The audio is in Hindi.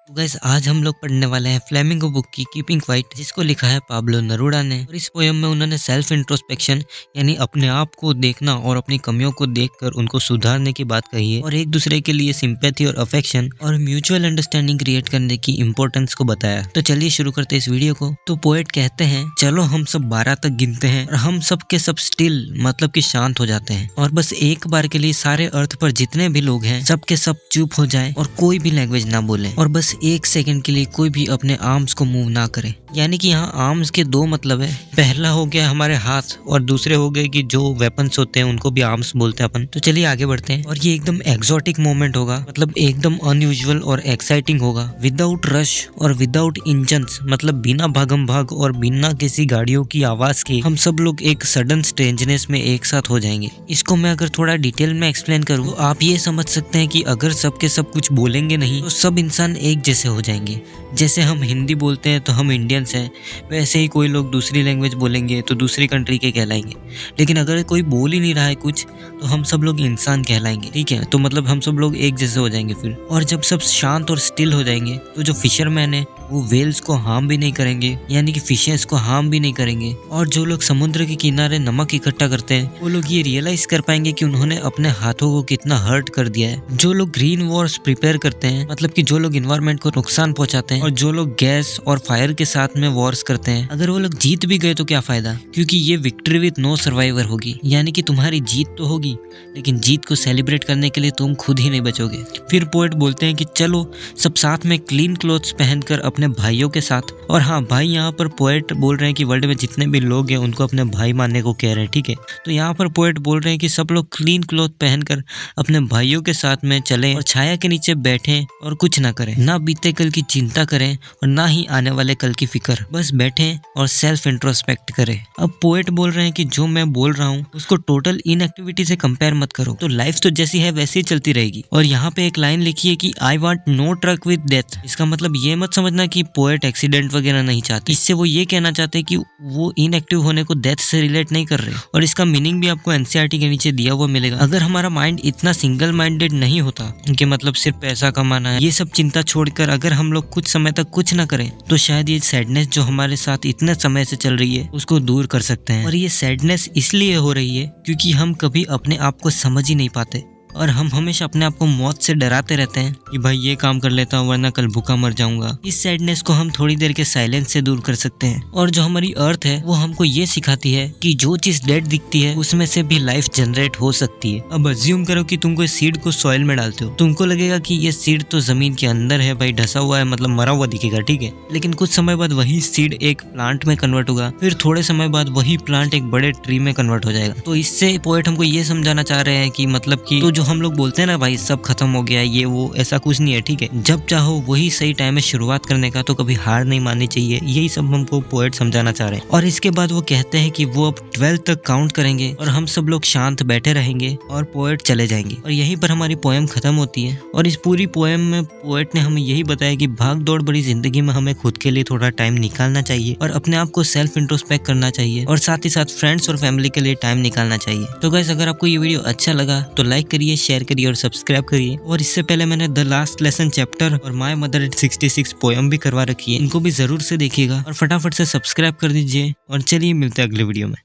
तो गाइस आज हम लोग पढ़ने वाले हैं फ्लेमिंगो बुक की कीपिंग क्वाइट, जिसको लिखा है पाब्लो नेरुडा ने। और इस पोयम में उन्होंने सेल्फ इंट्रोस्पेक्शन यानी अपने आप को देखना और अपनी कमियों को देखकर उनको सुधारने की बात कही है, और एक दूसरे के लिए सिंपैथी और अफेक्शन और म्यूचुअल अंडरस्टैंडिंग क्रिएट करने की इंपॉर्टेंस को बताया। तो चलिए शुरू करते हैं इस वीडियो को। तो पोएट कहते हैं, चलो हम सब 12 तक गिनते हैं और हम सब के सब स्टिल मतलब कि शांत हो जाते हैं, और बस एक बार के लिए सारे अर्थ पर जितने भी लोग हैं सब के सब चुप हो जाएं और कोई भी लैंग्वेज ना बोले, और बस एक सेकंड के लिए कोई भी अपने आर्म्स को मूव ना करे। यानी कि यहाँ आर्म्स के दो मतलब है, पहला हो गया हमारे हाथ और दूसरे हो गए कि जो वेपन्स होते हैं उनको भी आर्म्स बोलते हैं अपन। तो चलिए आगे बढ़ते हैं। और ये एकदम एक्सोटिक मोमेंट होगा, मतलब एकदम अनयूजुअल और एक्साइटिंग होगा, विदाउट रश और विदाउट इंजन्स, मतलब बिना भागम भाग और बिना किसी गाड़ियों की आवाज के हम सब लोग एक सडन स्ट्रेंजनेस में एक साथ हो जाएंगे। इसको मैं अगर थोड़ा डिटेल में एक्सप्लेन करूँ तो आप ये समझ सकते हैं कि अगर सब के सब कुछ बोलेंगे नहीं तो सब इंसान एक जैसे हो जाएंगे। जैसे हम हिंदी बोलते हैं तो हम इंडियंस हैं, वैसे ही कोई लोग दूसरी लैंग्वेज बोलेंगे तो दूसरी कंट्री के कहलाएंगे। लेकिन अगर कोई बोल ही नहीं रहा है कुछ तो हम सब लोग इंसान कहलाएंगे, ठीक है। तो मतलब हम सब लोग एक जैसे हो जाएंगे फिर। और जब सब शांत और स्टिल हो जाएंगे तो जो फिशरमैन है वो वेल्स को हार्म भी नहीं करेंगे, यानी कि फिशेस को हार्म भी नहीं करेंगे। और जो लोग समुद्र के किनारे नमक इकट्ठा करते हैं वो लोग ये रियलाइज कर पाएंगे कि उन्होंने अपने हाथों को कितना हर्ट कर दिया है। जो लोग ग्रीन वॉर्स प्रिपेयर करते हैं, मतलब कि जो लोग इन्वायरमेंट को नुकसान पहुंचाते हैं, और जो लोग गैस और फायर के साथ में वॉर्स करते हैं, अगर वो लोग जीत भी गए तो क्या फायदा, क्योंकि ये विक्ट्री विद नो सर्वाइवर होगी। यानी कि तुम्हारी जीत तो होगी लेकिन जीत को सेलिब्रेट करने के लिए तुम खुद ही नहीं बचोगे। फिर पोएट बोलते हैं कि चलो सब साथ में क्लीन क्लोथ्स पहनकर अपने भाइयों के साथ, और हाँ भाई यहाँ पर पोएट बोल रहे हैं कि वर्ल्ड में जितने भी लोग हैं उनको अपने भाई मानने को कह रहे हैं, ठीक है। तो यहाँ पर पोएट बोल रहे हैं कि सब लोग क्लीन क्लोथ पहनकर अपने भाइयों के साथ में चलें और छाया के नीचे बैठें और कुछ ना करें, ना बीते कल की चिंता करें और ना ही आने वाले कल की फिक्र, बस बैठें और सेल्फ इंट्रोस्पेक्ट करें। अब पोएट बोल रहे हैं कि जो मैं बोल रहा हूँ उसको टोटल इनएक्टिविटी से कंपेयर मत करो, तो लाइफ तो जैसी है वैसी ही चलती रहेगी। और यहाँ पे एक लाइन लिखी है कि I want no truck with death. इसका मतलब ये मत समझना कि पोएट एक्सीडेंट वगैरह नहीं चाहते, इससे वो ये कहना चाहते हैं कि वो इनएक्टिव होने को डेथ से रिलेट नहीं कर रहे। और इसका मीनिंग भी आपको एनसीईआरटी के नीचे दिया हुआ मिलेगा। अगर हमारा माइंड इतना सिंगल माइंडेड नहीं होता कि मतलब सिर्फ पैसा कमाना है, ये सब चिंता छोड़कर अगर हम लोग कुछ समय तक कुछ ना करें तो शायद ये सैडनेस जो हमारे साथ इतने समय से चल रही है उसको दूर कर सकते हैं। और ये सैडनेस इसलिए हो रही है क्योंकि हम कभी अपने आप को समझ ही नहीं पाते, और हम हमेशा अपने आप को मौत से डराते रहते हैं कि भाई ये काम कर लेता हूँ वरना कल भूखा मर जाऊंगा। इस सैडनेस को हम थोड़ी देर के साइलेंस से दूर कर सकते हैं। और जो हमारी अर्थ है वो हमको ये सिखाती है कि जो चीज डेड दिखती है उसमें से भी लाइफ जनरेट हो सकती है। अब अज्यूम करो कि तुम कोई सीड को सॉइल में डालते हो, तुमको लगेगा कि ये सीड तो जमीन के अंदर है भाई, ढसा हुआ है, मतलब मरा हुआ दिखेगा, ठीक है। लेकिन कुछ समय बाद वही सीड एक प्लांट में कन्वर्ट होगा, फिर थोड़े समय बाद वही प्लांट एक बड़े ट्री में कन्वर्ट हो जाएगा। तो इससे पोएट हमको ये समझाना चाह रहे हैं कि मतलब कि तो जो हम लोग बोलते हैं ना भाई सब खत्म हो गया ये वो, ऐसा कुछ नहीं है, ठीक है। जब चाहो वही सही टाइम है शुरुआत करने का, तो कभी हार नहीं माननी चाहिए। यही सब हमको पोएट समझाना चाह रहे हैं। और इसके बाद वो कहते हैं कि वो अब 12 तक काउंट करेंगे और हम सब लोग शांत बैठे रहेंगे और पोएट चले जाएंगे। और यहीं पर हमारी पोएम खत्म होती है। और इस पूरी पोएम में पोएट ने हमें यही बताया कि भाग दौड़ बड़ी जिंदगी में हमें खुद के लिए थोड़ा टाइम निकालना चाहिए और अपने आप को सेल्फ इंट्रोस्पेक्ट करना चाहिए, और साथ ही साथ फ्रेंड्स और फैमिली के लिए टाइम निकालना चाहिए। तो गाइस अगर आपको ये वीडियो अच्छा लगा तो लाइक करिए, शेयर करिए और सब्सक्राइब करिए। और इससे पहले मैंने द लास्ट लेसन चैप्टर और माय मदर एट 66 पोएम भी करवा रखी है, इनको भी जरूर से देखिएगा और फटाफट से सब्सक्राइब कर दीजिए। और चलिए मिलते हैं अगले वीडियो में।